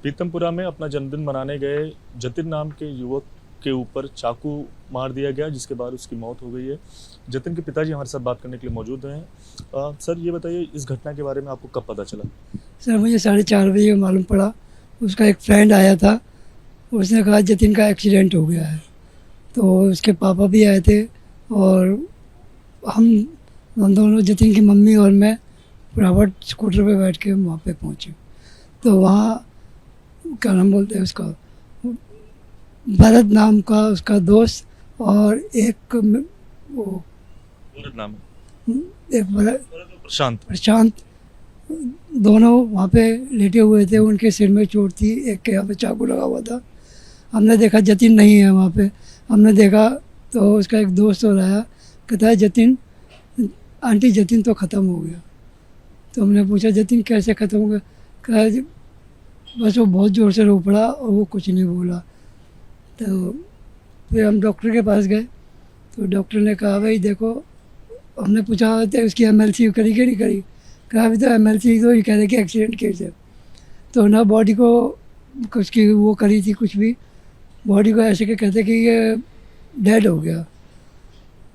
पीतमपुरा में अपना जन्मदिन मनाने गए जतिन नाम के युवक के ऊपर चाकू मार दिया गया, जिसके बाद उसकी मौत हो गई है। जतिन के पिताजी हमारे साथ बात करने के लिए मौजूद हैं। सर, ये बताइए, इस घटना के बारे में आपको कब पता चला? सर मुझे 4:30 बजे मालूम पड़ा। उसका एक फ्रेंड आया था, उसने कहा जतिन का एक्सीडेंट हो गया है। तो उसके पापा भी आए थे और हम दोनों, जतिन की मम्मी और मैं, प्राइवेट स्कूटर पे बैठ के वहाँ पे पहुँचे। तो वहाँ क्या नाम बोलते हैं उसका, भरत नाम का उसका दोस्त और एक वो भरत नाम एक भरत है, प्रशांत। प्रशांत, दोनों वहाँ पे लेटे हुए थे। उनके सिर में चोट थी, एक के यहाँ पे चाकू लगा हुआ था। हमने देखा जतिन नहीं है वहाँ पे। हमने देखा तो उसका एक दोस्त और आया, कहता है जतिन, आंटी जतिन तो ख़त्म हो गया। तो हमने पूछा जतिन कैसे ख़त्म हो गया? कहा बस वो बहुत ज़ोर से रो पड़ा और वो कुछ नहीं बोला। तो फिर हम डॉक्टर के पास गए। तो डॉक्टर ने कहा भाई देखो, हमने पूछा तो उसकी एमएलसी करी कि नहीं करी? कहा अभी तो एमएलसी तो ये कह रहे कि एक्सीडेंट केस है। तो ना बॉडी को उसकी वो करी थी कुछ भी, बॉडी को ऐसे के कहते कि ये डेड हो गया।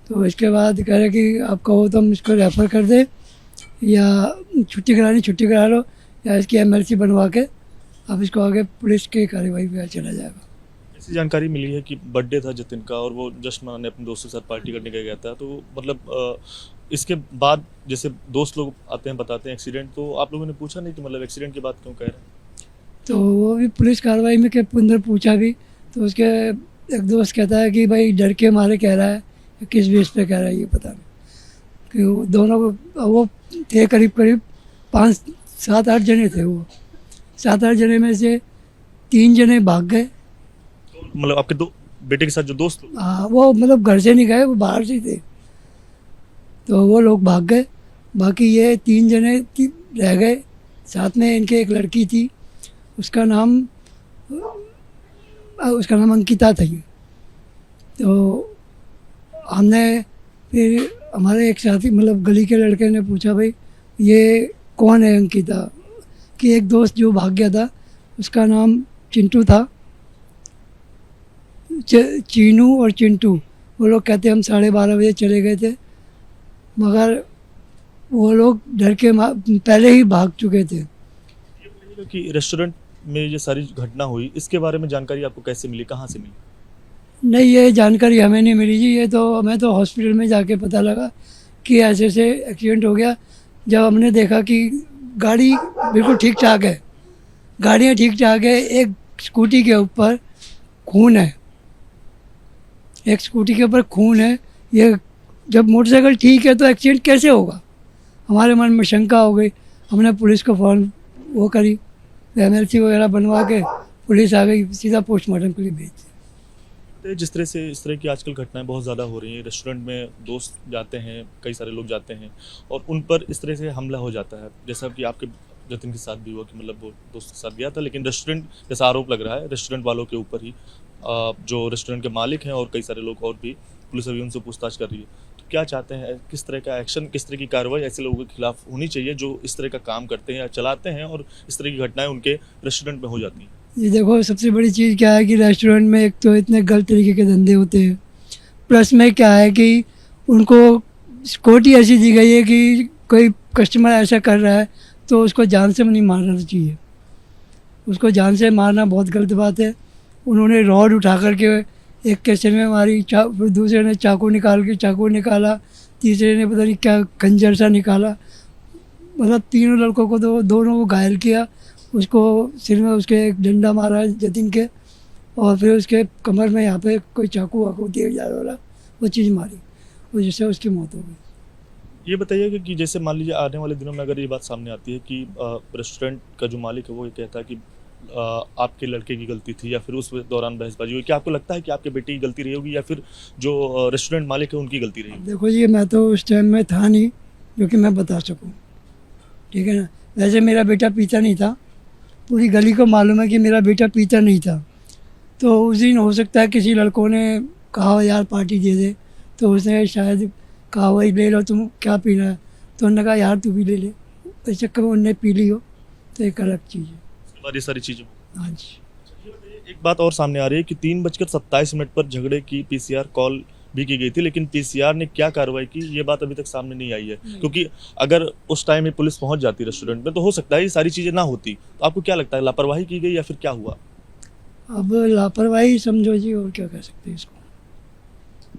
तो इसके बाद कह रहे कि आप कहो तो हम इसको रेफ़र कर दें, या छुट्टी करानी छुट्टी करा लो, या इसकी एमएलसी बनवा के अब इसको आगे पुलिस की कार्रवाई पे चला जाएगा। ऐसी जानकारी मिली है कि बर्थडे था जतिन का और वो जश्न मनाने अपने दोस्तों के साथ पार्टी करने के गया था। तो मतलब इसके बाद जैसे दोस्त लोग आते हैं, बताते हैं एक्सीडेंट, तो आप लोगों ने पूछा नहीं कि मतलब एक्सीडेंट की बात क्यों कह रहे हैं? तो वो भी पुलिस कार्रवाई में के अंदर पूछा भी। तो उसके एक दोस्त कहता है कि भाई डर के मारे कह रहा है, किस बेस पे कह रहा है ये पता नहीं। कि वो दोनों वो थे करीब करीब 5-7-8 जने थे। वो 7-8 जने में से 3 जने भाग गए। तो मतलब आपके दो बेटे के साथ जो दोस्त लोग, हाँ, वो मतलब घर से नहीं गए, वो बाहर से थे। तो वो लोग भाग गए। बाकी ये 3 जने रह गए। साथ में इनके एक लड़की थी, उसका नाम अंकिता था। ये तो हमने फिर हमारे एक साथी मतलब गली के लड़के ने पूछा भाई ये कौन है अंकिता? कि एक दोस्त जो भाग गया था उसका नाम चिंटू था। चीनू और चिंटू, वो लोग कहते हम 12:30 बजे चले गए थे, मगर वो लोग डर के पहले ही भाग चुके थे। ये बताइएगा कि रेस्टोरेंट में ये सारी घटना हुई, इसके बारे में जानकारी आपको कैसे मिली, कहाँ से मिली? नहीं, ये जानकारी हमें नहीं मिली जी। ये तो हमें तो हॉस्पिटल में जाके पता लगा कि ऐसे ऐसे एक्सीडेंट हो गया। जब हमने देखा कि गाड़ी बिल्कुल ठीक ठाक है, गाड़ियाँ ठीक ठाक है, एक स्कूटी के ऊपर खून है, एक स्कूटी के ऊपर खून है। ये जब मोटरसाइकिल ठीक है तो एक्सीडेंट कैसे होगा? हमारे मन में शंका हो गई। हमने पुलिस को फ़ोन वो करी, एमएलसी वगैरह बनवा के पुलिस आ गई, सीधा पोस्टमार्टम के लिए भेज दिया। तो जिस तरह से इस तरह की आजकल घटनाएं बहुत ज़्यादा हो रही हैं, रेस्टोरेंट में दोस्त जाते हैं, कई सारे लोग जाते हैं और उन पर इस तरह से हमला हो जाता है, जैसा कि आपके जतिन के साथ भी हुआ कि मतलब वो दोस्त के साथ गया था, लेकिन रेस्टोरेंट, जैसा आरोप लग रहा है रेस्टोरेंट वालों के ऊपर ही, जो रेस्टोरेंट के मालिक हैं और कई सारे लोग और भी, पुलिस अभी उनसे पूछताछ कर रही है। तो क्या चाहते हैं, किस तरह का एक्शन, किस तरह की कार्रवाई ऐसे लोगों के खिलाफ होनी चाहिए जो इस तरह का काम करते हैं या चलाते हैं और इस तरह की घटनाएं उनके रेस्टोरेंट में हो जाती हैं? ये देखो, सबसे बड़ी चीज़ क्या है कि रेस्टोरेंट में एक तो इतने गलत तरीके के धंधे होते हैं, प्लस में क्या है कि उनको सिक्योरिटी ऐसी दी गई है कि कोई कस्टमर ऐसा कर रहा है तो उसको जान से नहीं मारना चाहिए। उसको जान से मारना बहुत गलत बात है। उन्होंने रॉड उठा करके एक के सिर में मारी, फिर दूसरे ने चाकू निकाला, तीसरे ने पता नहीं क्या खंजर सा निकाला। मतलब तीनों लड़कों को, तो दोनों को घायल किया। उसको सिर में उसके एक डंडा मारा जतिन के, और फिर उसके कमर में यहाँ पे कोई चाकू वाकू तेज वाला वो चीज़ मारी, और जिससे उसकी मौत हो गई। ये बताइए कि जैसे मान लीजिए आने वाले दिनों में अगर ये बात सामने आती है कि रेस्टोरेंट का जो मालिक है वो ये कहता है कि आपके लड़के की गलती थी या फिर उस दौरान बहसबाजी हुई, क्या आपको लगता है कि आपके बेटे की गलती रही होगी या फिर जो रेस्टोरेंट मालिक है उनकी गलती रही होगी? देखो जी, मैं तो उस टाइम में था नहीं जो कि मैं बता सकूँ, ठीक है ना। वैसे मेरा बेटा पीता नहीं था, पूरी गली को मालूम है कि मेरा बेटा पीता नहीं था। तो उस दिन हो सकता है किसी लड़कों ने कहा यार पार्टी दे दे, तो उसने शायद कहा वही ले लो, तुम क्या पीना है? तो उन्होंने कहा यार तू भी ले ले, इस चक्कर में उनने पी ली हो, तो एक अलग चीज़ है। उसके बाद ये सारी चीज़ें हाँ जी। एक बात और सामने आ रही है कि 3:27 पर झगड़े की पीसीआर कॉल भी की गई थी, लेकिन पीसीआर ने क्या कार्रवाई की ये बात अभी तक सामने नहीं आई है। क्योंकि अगर उस टाइम में पुलिस पहुंच जाती रेस्टोरेंट में तो हो सकता है ये सारी चीजें ना होती। तो आपको क्या लगता है लापरवाही की गई या फिर क्या हुआ? अब लापरवाही समझो जी, और क्या कह सकते हैं इसको।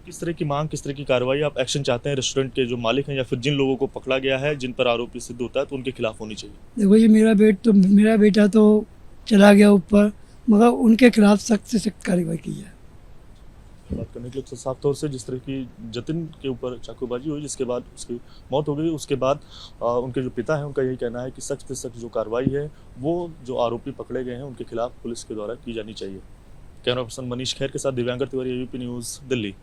किस तरह की मांग, किस तरह की कार्रवाई आप एक्शन चाहते हैं रेस्टोरेंट के जो मालिक हैं या फिर जिन लोगों को पकड़ा गया है जिन पर आरोपी सिद्ध होता है तो उनके खिलाफ होनी चाहिए? देखो जी, मेरा बेटा तो चला गया ऊपर, मगर उनके खिलाफ सख्त से सख्त कार्रवाई की है। बात करने के लिए तो साफ तौर से जिस तरह की जतिन के ऊपर चाकूबाजी हुई जिसके बाद उसकी मौत हो गई, उसके बाद उनके जो पिता हैं उनका यही कहना है कि सख्त से सख्त जो कार्रवाई है वो जो आरोपी पकड़े गए हैं उनके खिलाफ पुलिस के द्वारा की जानी चाहिए। कैमरा पर्सन मनीष खैर के साथ दिव्यांकर तिवारी, यूपी न्यूज़, दिल्ली।